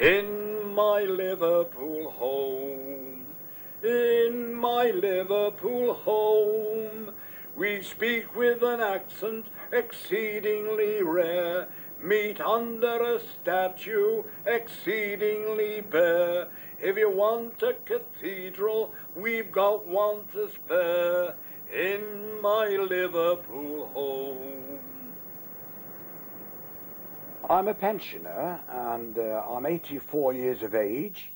In my Liverpool home, in my Liverpool home, we speak with an accent exceedingly rare, meet under a statue exceedingly bare. If you want a cathedral, we've got one to spare, in my Liverpool home. I'm a pensioner, and I'm 84 years of age,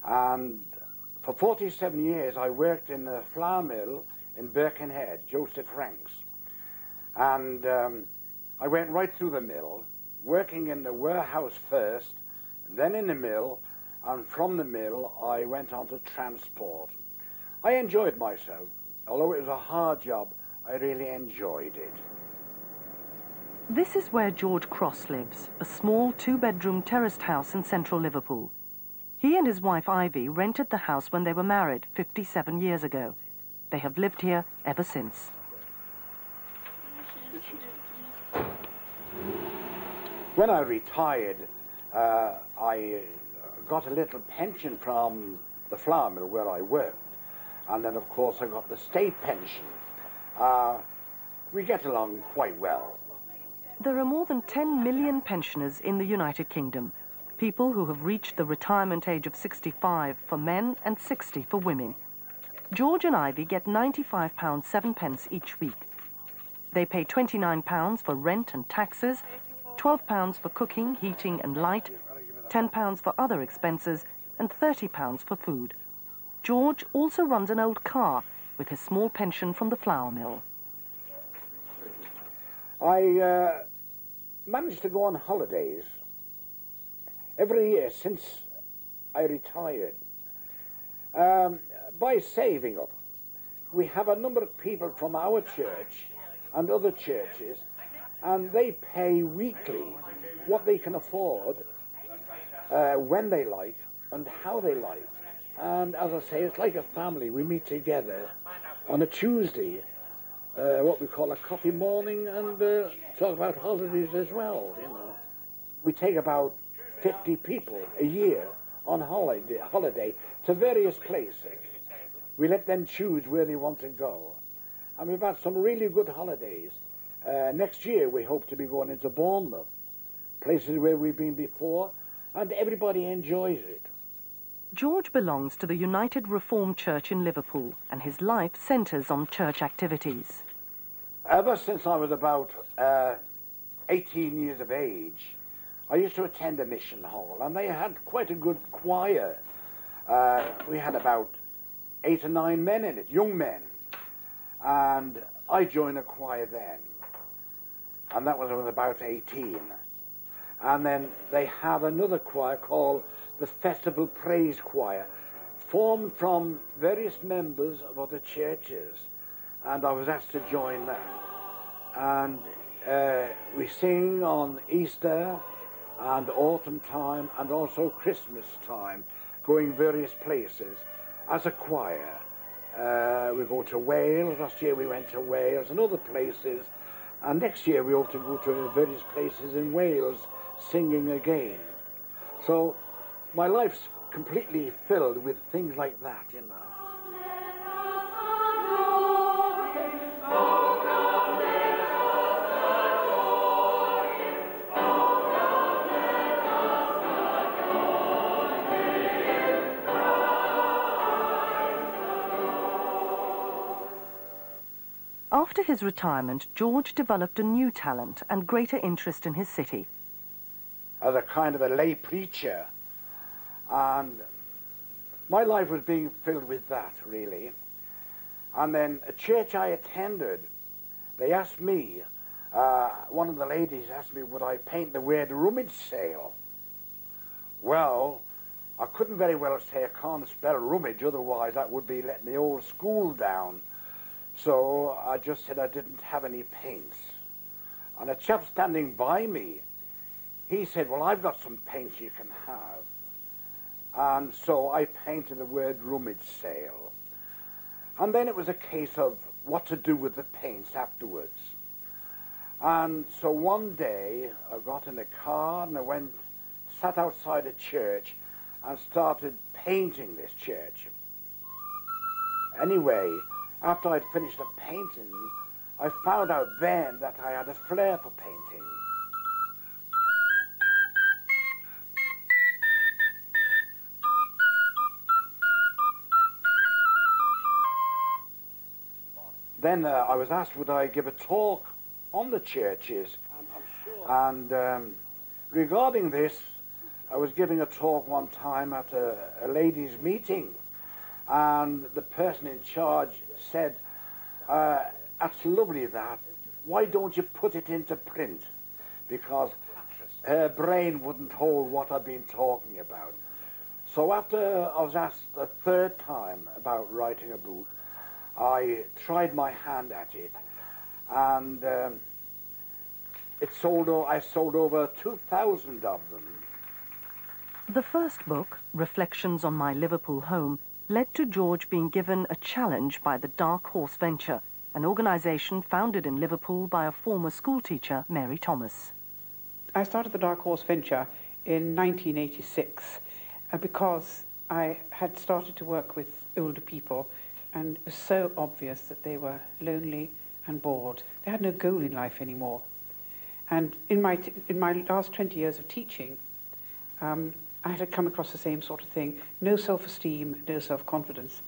and for 47 years I worked in the flour mill in Birkenhead, Joseph Franks, and I went right through the mill, working in the warehouse first, then in the mill, and from the mill I went on to transport. I enjoyed myself. Although it was a hard job, I really enjoyed it. This is where George Cross lives, a small two-bedroom terraced house in central Liverpool. He and his wife Ivy rented the house when they were married 57 years ago. They have lived here ever since. When I retired, I got a little pension from the flour mill where I worked. And then, of course, I got the state pension. We get along quite well. There are more than 10 million pensioners in the United Kingdom, people who have reached the retirement age of 65 for men and 60 for women. George and Ivy get £95 7 each week. They pay £29 for rent and taxes, £12 for cooking, heating and light, £10 for other expenses, and £30 for food. George also runs an old car with his small pension from the flour mill. I managed to go on holidays every year since I retired by saving up. We have a number of people from our church and other churches, and they pay weekly what they can afford, when they like and how they like. And as I say, it's like a family. We meet together on a Tuesday, what we call a coffee morning, and talk about holidays as well, you know. We take about 50 people a year on holiday to various places. We let them choose where they want to go. And we've had some really good holidays. Next year we hope to be going into Bournemouth, places where we've been before, and everybody enjoys it. George belongs to the United Reformed Church in Liverpool, and his life centres on church activities. Ever since I was about 18 years of age, I used to attend a mission hall, and they had quite a good choir. We had about 8 or 9 men in it, young men, and I joined a choir then, and that was when I was about 18. And then they have another choir called the Festival Praise Choir, formed from various members of other churches, and I was asked to join that. And we sing on Easter and autumn time and also Christmas time, going various places as a choir. We go to Wales. Last year we went to Wales and other places, and next year we hope to go to various places in Wales singing again. So my life's completely filled with things like that, you know. After his retirement, George developed a new talent and greater interest in his city. As a kind of a lay preacher, and my life was being filled with that, really. And then a church I attended, they asked me, one of the ladies asked me, would I paint the word rummage sale? Well, I couldn't very well say I can't spell rummage, otherwise that would be letting the old school down. So I just said I didn't have any paints. And a chap standing by me, he said, well, I've got some paints you can have. And so I painted the word rummage sale. And then it was a case of what to do with the paints afterwards. And so one day I got in a car and I went sat outside a church and started painting this church. Anyway, after I'd finished the painting, I found out then that I had a flair for painting. Then I was asked would I give a talk on the churches. And regarding this, I was giving a talk one time at a ladies' meeting, and the person in charge said, that's lovely that, why don't you put it into print? Because her brain wouldn't hold what I'd been talking about. So after I was asked a third time about writing a book, I tried my hand at it, and I sold over 2,000 of them. The first book, Reflections on My Liverpool Home, led to George being given a challenge by the Dark Horse Venture, an organisation founded in Liverpool by a former schoolteacher, Mary Thomas. I started the Dark Horse Venture in 1986 because I had started to work with older people, and it was so obvious that they were lonely and bored. They had no goal in life anymore. And in my last 20 years of teaching, I had come across the same sort of thing: no self-esteem, no self-confidence.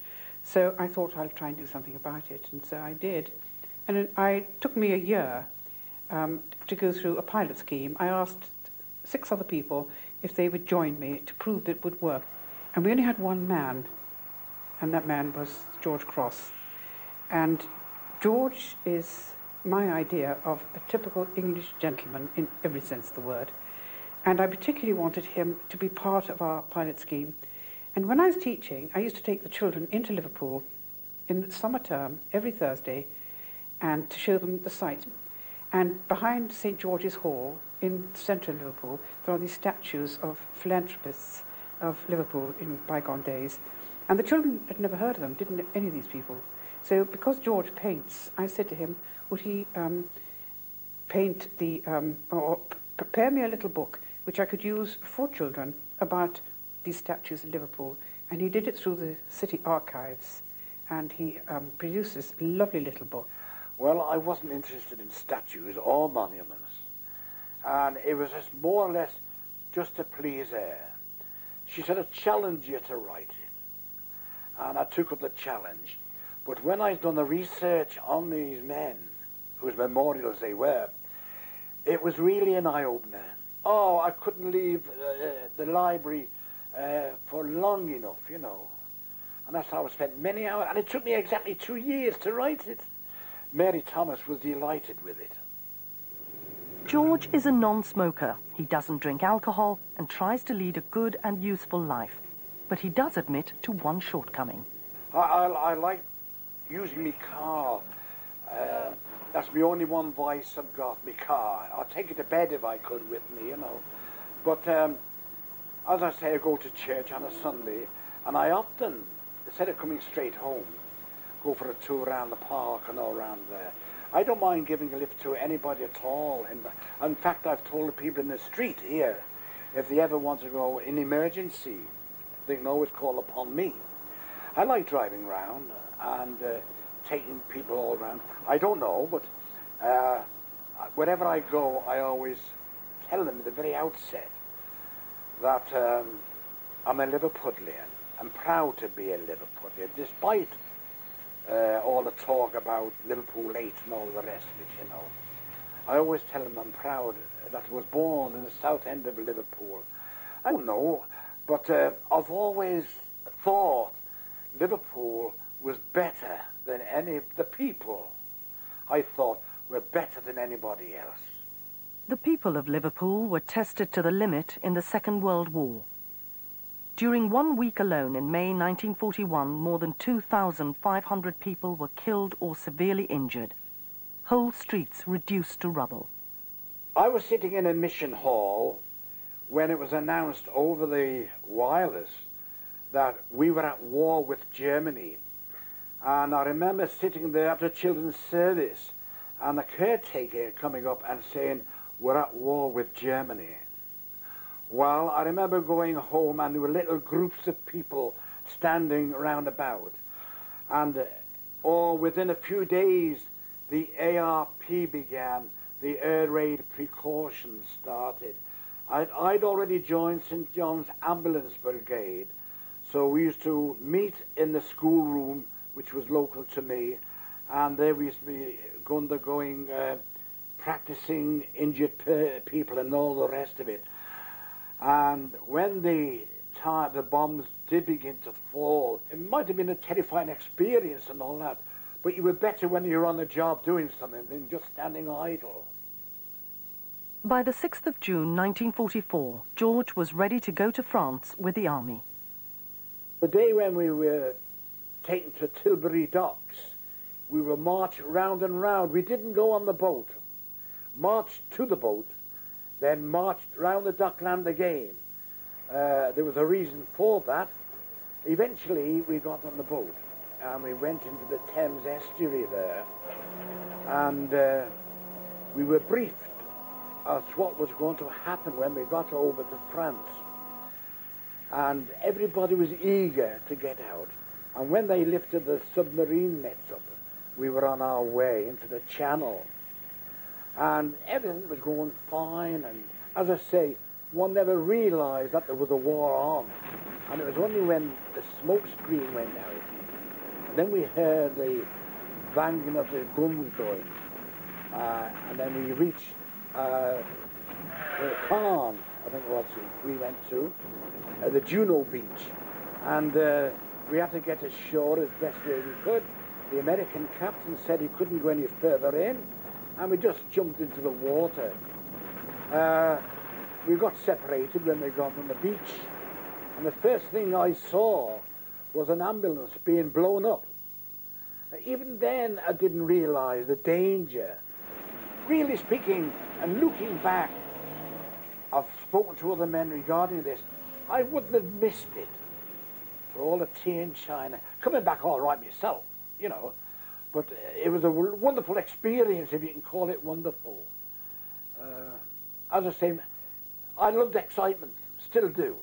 So I thought I'll try and do something about it, and so I did. And it took me a year to go through a pilot scheme. I asked 6 other people if they would join me to prove that it would work. And we only had one man, and that man was George Cross. And George is my idea of a typical English gentleman in every sense of the word. And I particularly wanted him to be part of our pilot scheme. And when I was teaching, I used to take the children into Liverpool in the summer term every Thursday and to show them the sights. And behind St. George's Hall in central Liverpool, there are these statues of philanthropists of Liverpool in bygone days. And the children had never heard of them, didn't know any of these people. So because George paints, I said to him, would he paint or prepare me a little book which I could use for children about these statues in Liverpool. And he did it through the city archives, and he produced this lovely little book. Well, I wasn't interested in statues or monuments, and it was just more or less just to please her. She said, I challenge you to write it, and I took up the challenge. But when I'd done the research on these men, whose memorials they were, it was really an eye-opener. Oh, I couldn't leave the library for long enough, you know. And that's how I spent many hours, and it took me exactly 2 years to write it. Mary Thomas was delighted with it. George is a non-smoker. He doesn't drink alcohol and tries to lead a good and useful life. But he does admit to one shortcoming. I like using my car. That's my only one vice I've got, my car. I'll take it to bed if I could with me, you know. But as I say, I go to church on a Sunday, and I often, instead of coming straight home, go for a tour around the park and all around there. I don't mind giving a lift to anybody at all. In fact, I've told the people in the street here, if they ever want to go in emergency, they can always call upon me. I like driving around and taking people all around. I don't know, but wherever I go, I always tell them at the very outset that I'm a Liverpudlian. I'm proud to be a Liverpudlian, despite all the talk about Liverpool 8 and all the rest of it, you know. I always tell them I'm proud that I was born in the south end of Liverpool. I don't know, but I've always thought Liverpool was better than any of the people. I thought were better than anybody else. The people of Liverpool were tested to the limit in the Second World War. During 1 week alone in May 1941, more than 2,500 people were killed or severely injured. Whole streets reduced to rubble. I was sitting in a mission hall when it was announced over the wireless that we were at war with Germany. And I remember sitting there after children's service and the caretaker coming up and saying, we're at war with Germany. Well, I remember going home and there were little groups of people standing round about. And within a few days, the ARP began, the air raid precautions started. I'd already joined St. John's Ambulance Brigade, so we used to meet in the schoolroom, which was local to me, and there we used to be undergoing practicing injured people and all the rest of it. And when the bombs did begin to fall, it might have been a terrifying experience and all that, but you were better when you were on the job doing something than just standing idle. By the 6th of June 1944, George was ready to go to France with the army. The day when we were taken to Tilbury Docks, we were marched round and round. We didn't go on the boat. Marched to the boat, then marched round the dockland again. There was a reason for that. Eventually, we got on the boat, and we went into the Thames estuary there, and we were briefed as to what was going to happen when we got over to France. And everybody was eager to get out. And when they lifted the submarine nets up, we were on our way into the channel. And everything was going fine, and as I say, one never realised that there was a war on. And it was only when the smoke screen went out, and then we heard the banging of the guns going, and then we reached Caen, I think it was, we went to, the Juno beach, and we had to get ashore as best way we could. The American captain said he couldn't go any further in, and we just jumped into the water. We got separated when we got on the beach, and the first thing I saw was an ambulance being blown up. Even then, I didn't realise the danger. Really speaking, and looking back, I've spoken to other men regarding this, I wouldn't have missed it for all the tea in China. Coming back all right myself, you know, but it was a wonderful experience, if you can call it wonderful. As I say, I loved excitement, still do.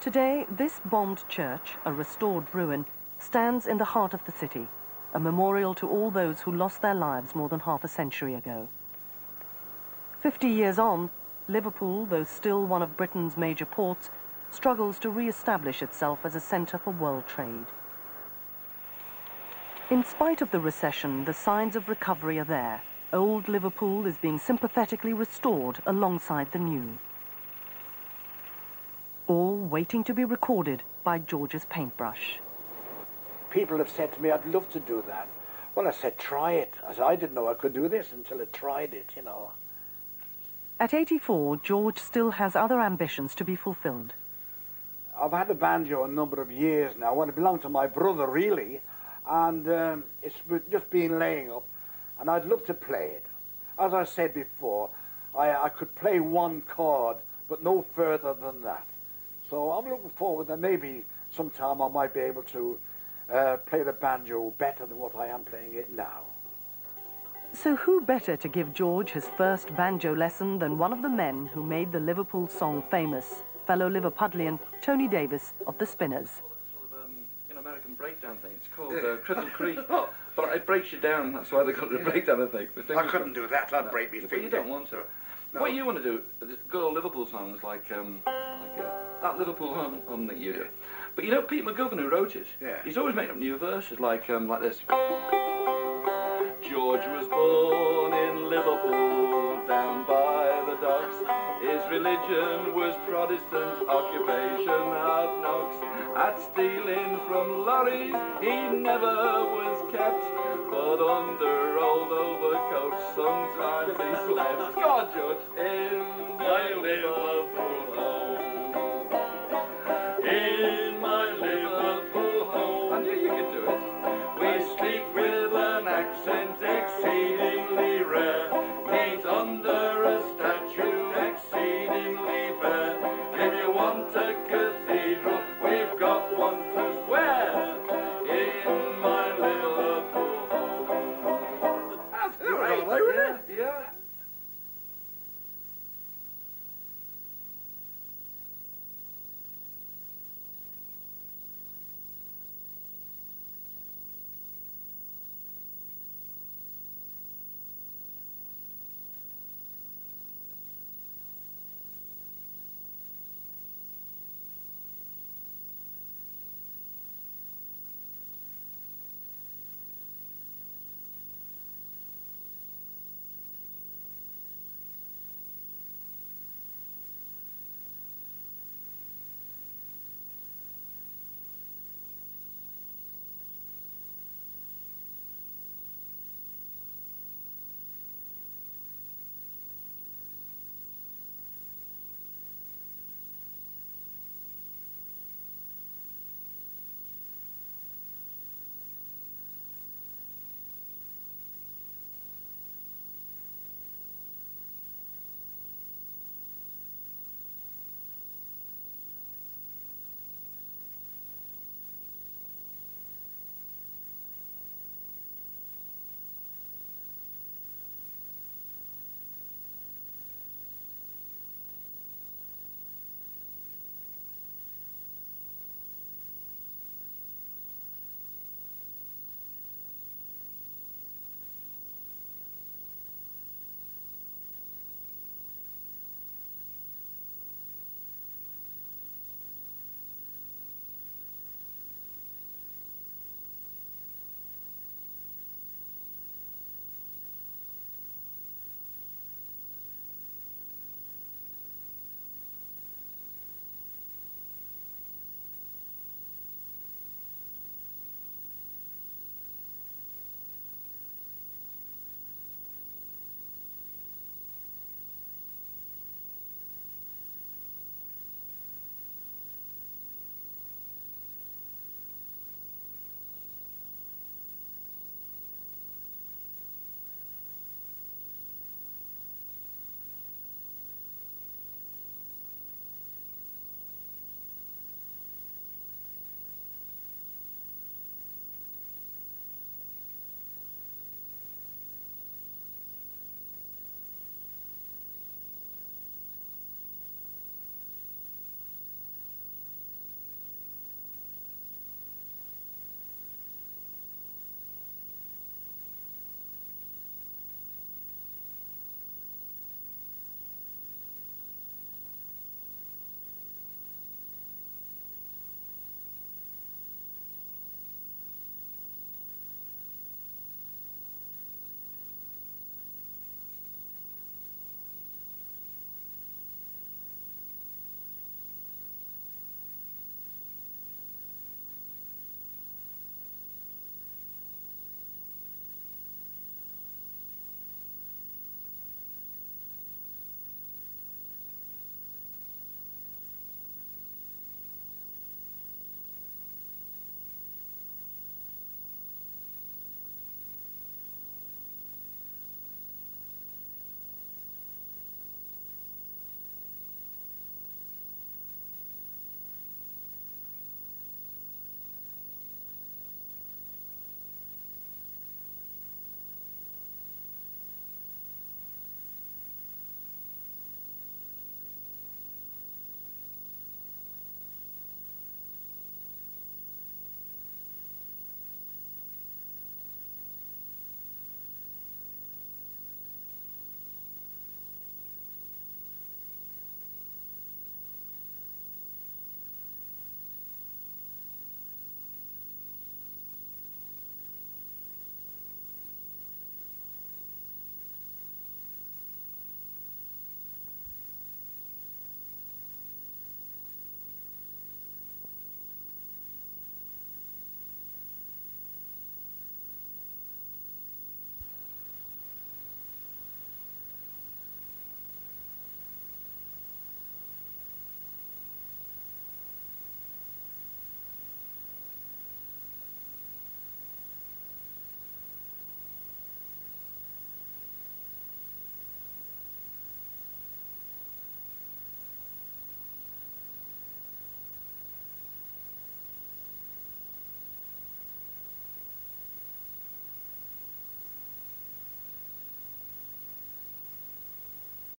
Today, this bombed church, a restored ruin, stands in the heart of the city, a memorial to all those who lost their lives more than half a century ago. 50 years on, Liverpool, though still one of Britain's major ports, struggles to re-establish itself as a centre for world trade. In spite of the recession, the signs of recovery are there. Old Liverpool is being sympathetically restored alongside the new. All waiting to be recorded by George's paintbrush. People have said to me, I'd love to do that. Well, I said, try it. I said, I didn't know I could do this until I tried it, you know. At 84, George still has other ambitions to be fulfilled. I've had a banjo a number of years now. Well, it belonged to my brother, really, and it's just been laying up, and I'd love to play it. As I said before, I could play one chord, but no further than that. So I'm looking forward that maybe sometime I might be able to play the banjo better than what I am playing it now. So who better to give George his first banjo lesson than one of the men who made the Liverpool song famous, fellow Liverpudlian Tony Davis of the Spinners. An American breakdown thing. It's called Cripple Creek. But it breaks you down. That's why they call it a breakdown, I think. I couldn't do that. That'd break me. But you don't want to. No. What you want to do is good old Liverpool songs like that Liverpool hum that you do. But you know Pete McGovern, who wrote it, he's always making up new verses like this. George was born in Liverpool, down by the docks. His religion was Protestant, occupation hard knocks. At stealing from lorries, he never was kept, but under old overcoats sometimes he slept. Go on, George. In my Liverpool home, in my Liverpool home. I knew you could do it. We speak with an accent exceedingly rare.